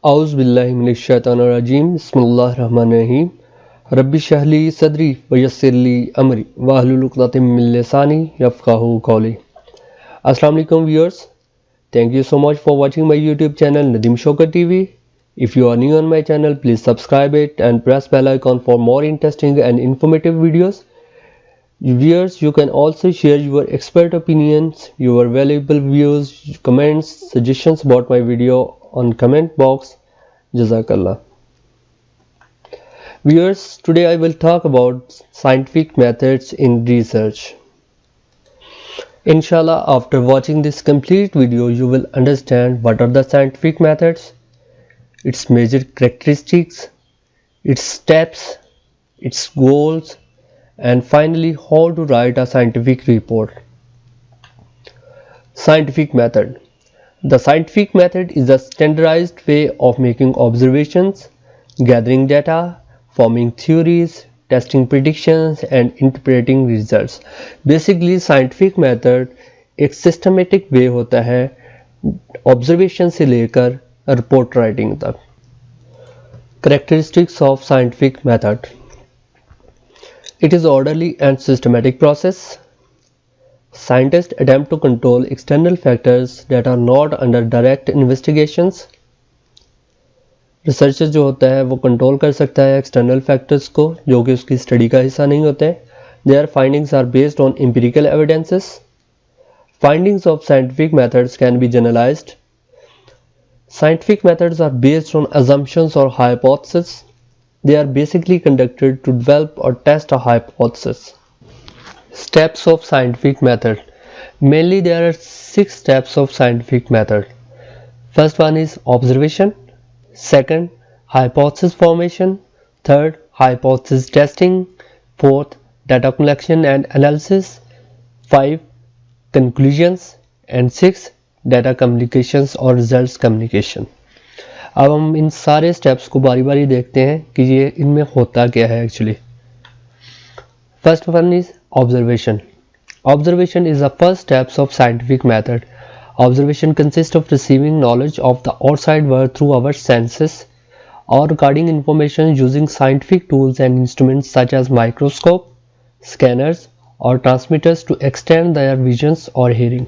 औज़ु बिल्लाहि मिनश्शैतानिर्रजीम बिस्मिल्लाहिर्रहमानिर्रहीम रब्बि इश्रह ली सदरी व यस्सिर ली अमरी वाहलुल उक़दतम मिन लिसानी यफ़क़हू क़ौली। अस्सलाम वालेकुम viewers, thank you so much for watching my YouTube channel Nadeem Shaukat TV. If you are new on my channel, please subscribe it and press bell icon for more interesting and informative videos. Viewers, you can also share your expert opinions, your valuable views, comments, suggestions about my video on comment box. Jazakallah. Viewers, today I will talk about scientific methods in research. Inshallah, after watching this complete video, you will understand what are the scientific methods, its major characteristics, its steps, its goals, and finally how to write a scientific report. Scientific method. The scientific method is a standardized way of making observations, gathering data, forming theories, testing predictions and interpreting results. Basically scientific method एक systematic way होता है observation से लेकर report writing तक. Characteristics of scientific method. It is orderly and systematic process. Scientists attempt to control external factors that are not under direct investigations. Researcher जो होता है वो कंट्रोल कर सकता है एक्सटर्नल फैक्टर्स को जो कि उसकी स्टडी का हिस्सा नहीं होते हैं. Their findings are based on empirical evidences. Findings of scientific methods can be generalized. Scientific methods are based on assumptions or hypotheses. They are basically conducted to develop or test a hypothesis. Steps of scientific method. Mainly there are 6 steps of scientific method. First one is observation. Second, hypothesis formation. Third, hypothesis testing. Fourth, data collection and analysis. 5, conclusions. And 6, data communications or results communication. अब हम इन सारे steps को बारी बारी देखते हैं कि ये इनमें होता क्या है actually. First one is observation. Observation is the first steps of scientific method. Observation consists of receiving knowledge of the outside world through our senses or recording information using scientific tools and instruments such as microscope, scanners or transmitters to extend their visions or hearing.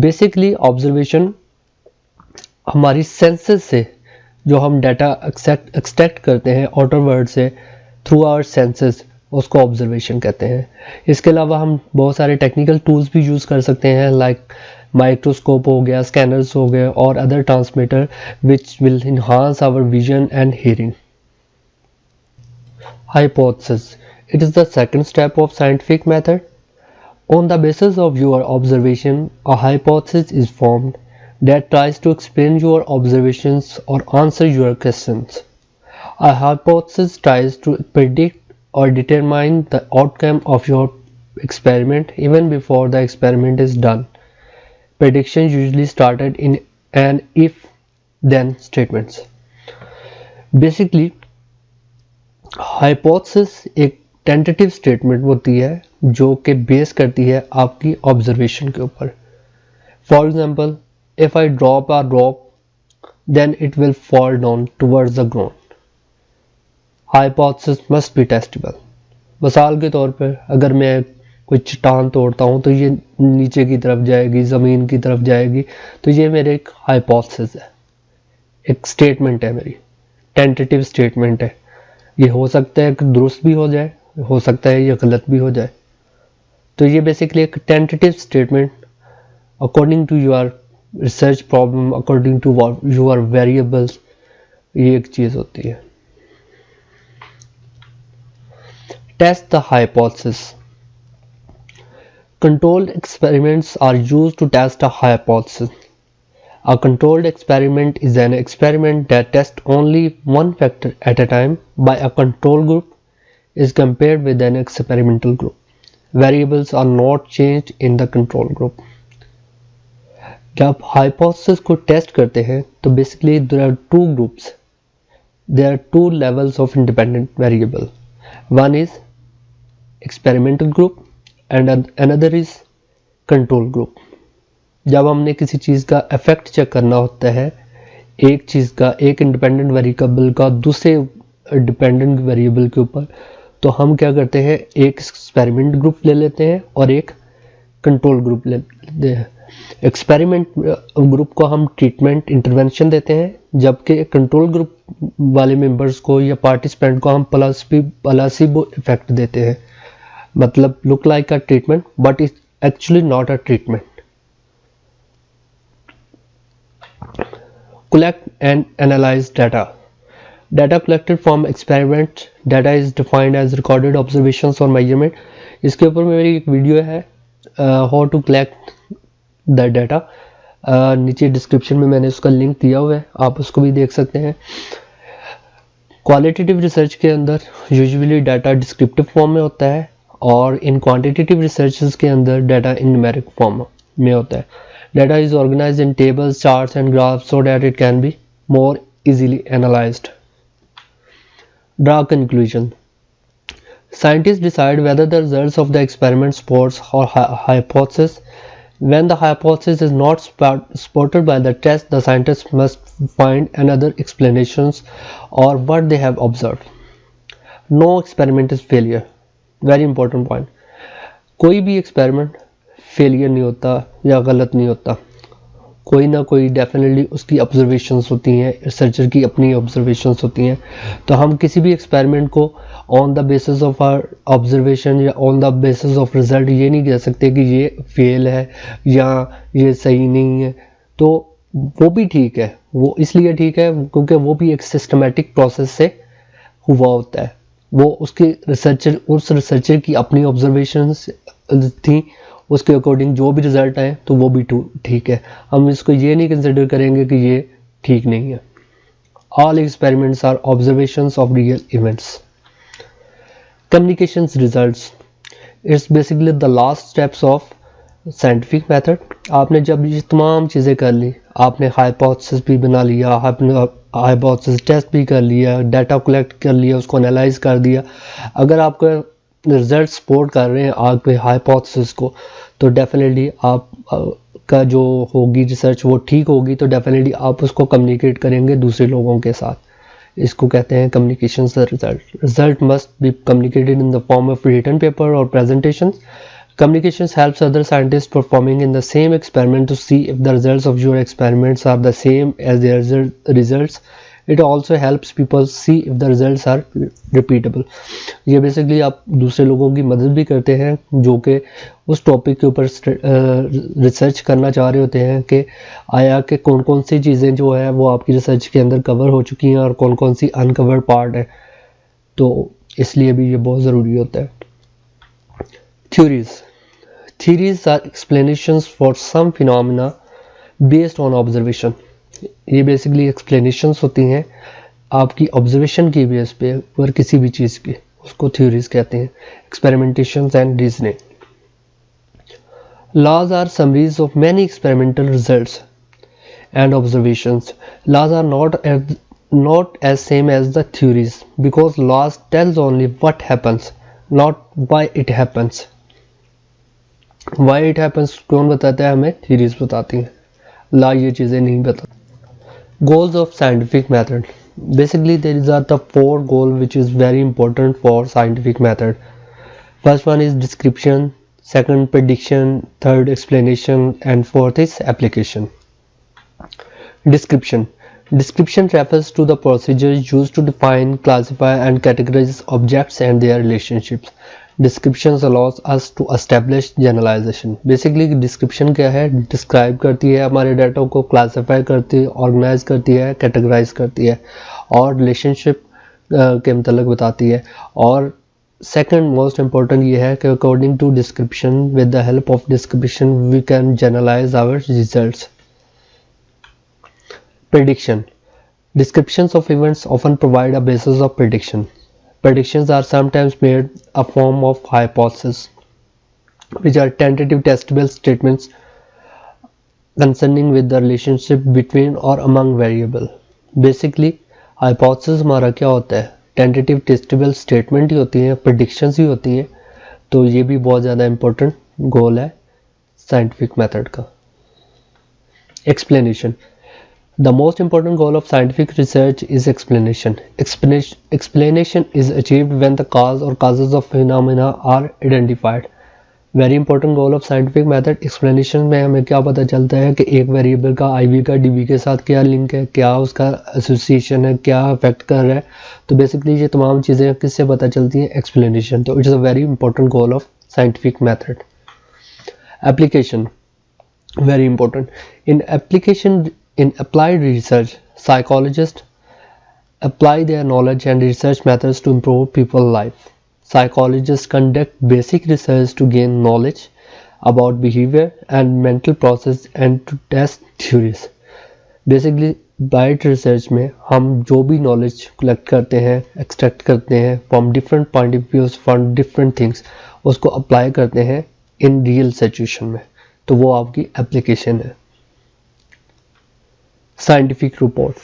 Basically observation हमारी senses से जो हम data extract करते हैं outer world से through our senses उसको observation कहते हैं. इसके अलावा हम बहुत सारे टेक्निकल टूल्स भी यूज़ कर सकते हैं लाइक माइक्रोस्कोप हो गया, स्कैनर्स हो गए और other transmitter which will enhance our vision and hearing. Hypothesis. It is the second step of scientific method. On the basis of your observation, a hypothesis is formed that tries to explain your observations or answer your questions. A hypothesis tries to predict or determine the outcome of your experiment even before the experiment is done. Predictions usually started in an if-then statements. Basically, hypothesis एक tentative statement होती है जो कि base करती है आपकी observation के ऊपर. For example, if I drop a rope, then it will fall down towards the ground. Hypothesis must be testable. मिसाल के तौर पर अगर मैं कोई चट्टान तोड़ता हूँ तो ये नीचे की तरफ जाएगी, ज़मीन की तरफ जाएगी, तो ये मेरे एक हाइपोथेसिस है, एक स्टेटमेंट है, मेरी टेंटेटिव स्टेटमेंट है. ये हो सकता है कि दुरुस्त भी हो जाए, हो सकता है ये गलत भी हो जाए. तो ये बेसिकली एक tentative statement according to your research problem, according to your variables, ये एक चीज़ होती है. Test the hypothesis. Controlled experiments are used to test a hypothesis. A controlled experiment is an experiment that tests only one factor at a time by a control group is compared with an experimental group. Variables are not changed in the control group. जब hypothesis को test करते हैं तो basically there are two groups. There are two levels of independent variable. One is experimental group and another is control group. जब हमने किसी चीज़ का effect check करना होता है एक चीज़ का, एक इंडिपेंडेंट वेरिएबल का दूसरे डिपेंडेंट वेरिएबल के ऊपर, तो हम क्या करते हैं, एक एक्सपेरिमेंट ग्रुप ले लेते हैं और एक कंट्रोल ग्रुप ले लेते हैं। एक्सपेरिमेंट ग्रुप को हम ट्रीटमेंट इंटरवेंशन देते हैं, जबकि कंट्रोल ग्रुप वाले मेंबर्स को या पार्टिसिपेंट को हम प्लासिबो इफेक्ट देते हैं। मतलब look like a treatment but is actually not a treatment. Collect and analyze data. Data collected from experiment. Data is defined as recorded observations or measurement. इसके ऊपर मेरी एक वीडियो है how to collect the data. नीचे description में मैंने उसका link दिया हुआ है, आप उसको भी देख सकते हैं। क्वालिटेटिव रिसर्च के अंदर यूजुअली डाटा डिस्क्रिप्टिव फॉर्म में होता है और इन क्वांटिटेटिव रिसर्चेस के अंदर डाटा इन न्यूमेरिक फॉर्म में होता है। Data is organized in tables, charts and graphs so that it can be more easily analyzed. Draw conclusion. Scientists decide whether the results of the experiment supports or hypothesis. When the hypothesis is not supported by the test, the scientists must find another explanations or what they have observed. No experiment is failure. Very important point. कोई भी experiment failure नहीं होता या गलत नहीं होता, कोई ना कोई डेफिनेटली उसकी ऑब्जर्वेशंस होती हैं, रिसर्चर की अपनी ऑब्जर्वेशंस होती हैं। तो हम किसी भी एक्सपेरिमेंट को on the basis of our observation या on the basis of result ये नहीं कह सकते कि ये फेल है या ये सही नहीं है। तो वो भी ठीक है, वो इसलिए ठीक है क्योंकि वो भी एक सिस्टमेटिक प्रोसेस से हुआ होता है। वो उसके रिसर्चर, उस रिसर्चर की अपनी ऑब्जर्वेशंस थी, उसके अकॉर्डिंग जो भी रिजल्ट आए तो वो भी ठीक है। हम इसको ये नहीं कंसिडर करेंगे कि ये ठीक नहीं है। All experiments are observations of real events. Communications results, it's basically the last steps of scientific method. आपने जब ये तमाम चीज़ें कर ली, आपने हाइपोथेसिस भी बना लिया, आपने हाइपोथेसिस टेस्ट भी कर लिया, डाटा कलेक्ट कर लिया, उसको एनालाइज कर दिया, अगर आपका रिजल्ट सपोर्ट कर रहे हैं आपके हाइपोथेसिस को, तो डेफिनेटली आप का जो होगी रिसर्च वो ठीक होगी, तो डेफिनेटली आप उसको कम्युनिकेट करेंगे दूसरे लोगों के साथ। इसको कहते हैं communication result. Result must be communicated in the form of written paper और presentation. Communications helps other scientists performing in the same experiment to see if the results of your experiments are the same as their results. It also helps people see if the results are repeatable. ये basically आप दूसरे लोगों की मदद भी करते हैं जो कि उस टॉपिक के ऊपर रिसर्च करना चाह रहे होते हैं कि आया कि कौन कौन सी चीज़ें जो है वो आपकी रिसर्च के अंदर कवर हो चुकी हैं और कौन कौन सी अनकवर्ड पार्ट है। तो इसलिए भी ये बहुत ज़रूरी होता है। Theories are explanations for some phenomena based on observation. ये बेसिकली explanations होती हैं आपकी observation की बेस पे और किसी भी चीज़ की, उसको theories कहते हैं। Experimentations and reasoning. Laws are summaries of many experimental results and observations. Laws are not as same as the theories because laws tells only what happens, not why it happens. Why it happens कौन बताता है हमें? Theories बताती हैं, ला ये चीज़ें नहीं बता। Goals of scientific method, basically there is are the 4 goal which is very important for scientific method. First one is description, second prediction, third explanation and fourth is application. Description refers to the procedures used to define, classify and categorize objects and their relationships. Descriptions allows us to establish generalization. Basically description क्या है? Describe करती है हमारे data को, classify करती है, organize करती है, categorize करती है और relationship के मतलब बताती है। और second most important ये है कि according to description, with the help of description we can generalize our results. Prediction. Descriptions of events often provide a basis of prediction. Predictions are sometimes made a form of hypothesis, which are tentative testable statements concerning with the relationship between or among variable. Basically, hypothesis हमारा क्या होता है? Tentative testable statement ही होती हैं, predictions ही होती हैं। तो ये भी बहुत ज़्यादा important goal है scientific method का। Explanation. The most important goal of scientific research is explanation. Explanation is achieved when the cause or causes of phenomena are identified. Very important goal of scientific method explanation में हमें क्या पता चलता है कि एक variable का आईवी का डीवी के साथ क्या लिंक है, क्या उसका एसोसिएशन है, क्या अफेक्ट कर रहा है. तो बेसिकली ये तमाम चीज़ें किससे पता चलती हैं? एक्सप्लेनेशन. तो it is a very important goal of scientific method. Application very important. In applied research, psychologists apply their knowledge and research methods to improve people's life. Psychologists conduct basic research to gain knowledge about behavior and mental process and to test theories. Basically applied research में हम जो भी knowledge collect करते हैं, extract करते हैं from different point of views, from different things, उसको apply करते हैं in real situation में. तो वो आपकी एप्लीकेशन है. Scientific report.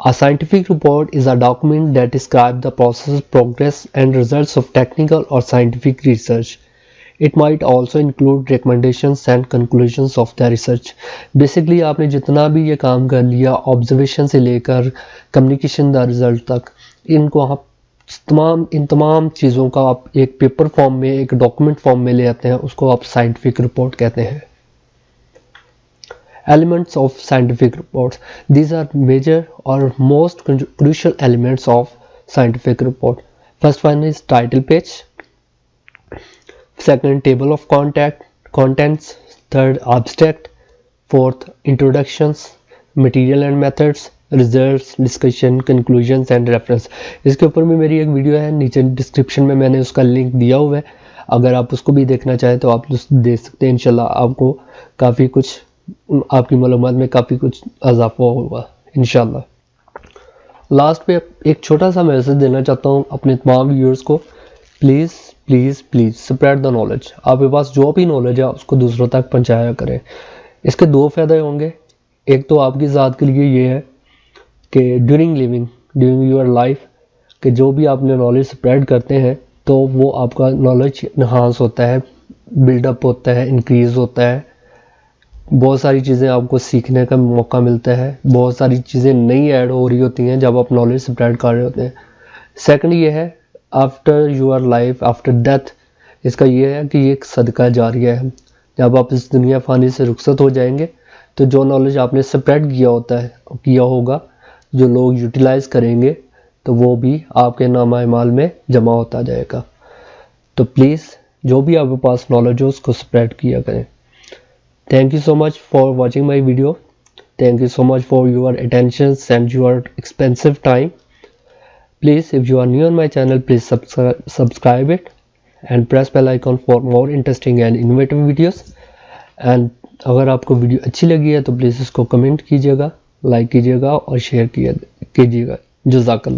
A scientific report is a document that describes the process, progress, and results of technical or scientific research. It might also include recommendations and conclusions of the research. Basically आपने जितना भी ये काम कर लिया, observation से लेकर communication the result तक, इनको आप इन तमाम चीज़ों का आप एक पेपर फॉर्म में, एक डॉक्यूमेंट फॉर्म में ले आते हैं, उसको आप साइंटिफिक रिपोर्ट कहते हैं. Elements of scientific reports. These are major or most crucial elements of scientific report. First one is title page. Second, table of contents. Third, abstract. Fourth, introductions, material and methods, results, discussion, conclusions and reference. इसके ऊपर में मेरी एक video है, नीचे description में मैंने उसका लिंक दिया हुआ है. अगर आप उसको भी देखना चाहें तो आप देख सकते हैं. इंशाल्लाह आपको काफ़ी कुछ, आपकी मालूमात में काफ़ी कुछ इजाफा होगा इंशाल्लाह. लास्ट पे एक छोटा सा मैसेज देना चाहता हूँ अपने तमाम व्यूअर्स को. Please please please spread the knowledge. आपके पास जो भी नॉलेज है उसको दूसरों तक पहुँचाया करें. इसके दो फ़ायदे होंगे. एक तो आपकी ज़ात के लिए ये है कि ड्यूरिंग योर लाइफ, कि जो भी आपने नॉलेज स्प्रेड करते हैं तो वो आपका नॉलेज इन्हांस होता है, बिल्डअप होता है, इंक्रीज़ होता है. बहुत सारी चीज़ें आपको सीखने का मौका मिलता है, बहुत सारी चीज़ें नई ऐड हो रही होती हैं जब आप नॉलेज स्प्रेड कर रहे होते हैं. सेकंड ये है, after your life, after death, इसका ये है कि ये एक सदका जारिया है. जब आप इस दुनिया फ़ानी से रुखसत हो जाएंगे तो जो नॉलेज आपने स्प्रेड किया होगा, जो लोग यूटिलाइज़ करेंगे, तो वो भी आपके नामा-ए-माल में जमा होता जाएगा. तो प्लीज़ जो भी आपके पास नॉलेज हो उसको स्प्रेड किया करें. Thank you so much for watching my video. Thank you so much for your attention and your expensive time. Please, if you are new on my channel, please subscribe it and press bell icon for more interesting and innovative videos. And अगर आपको video अच्छी लगी है तो please इसको comment कीजिएगा, like कीजिएगा और शेयर कीजिएगा. जज़ाकल्लाह.